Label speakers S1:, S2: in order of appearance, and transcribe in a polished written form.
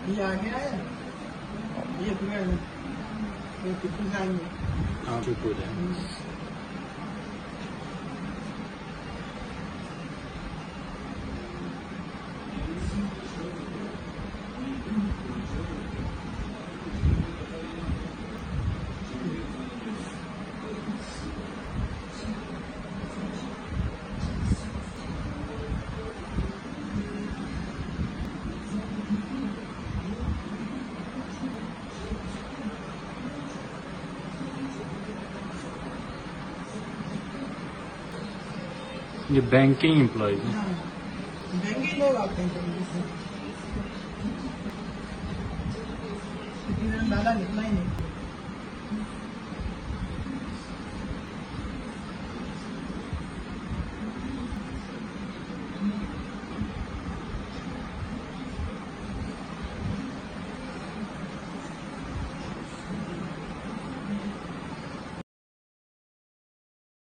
S1: ये आ गया है, ये तुम्हें ये कितने जाएंगे।
S2: हाँ चुप हो जाए। ये बैंकिंग एम्प्लॉयज है।
S1: हाँ, बैंकिंग लोग आते हैं जल्दी से, लेकिन डाला निकला ही नहीं।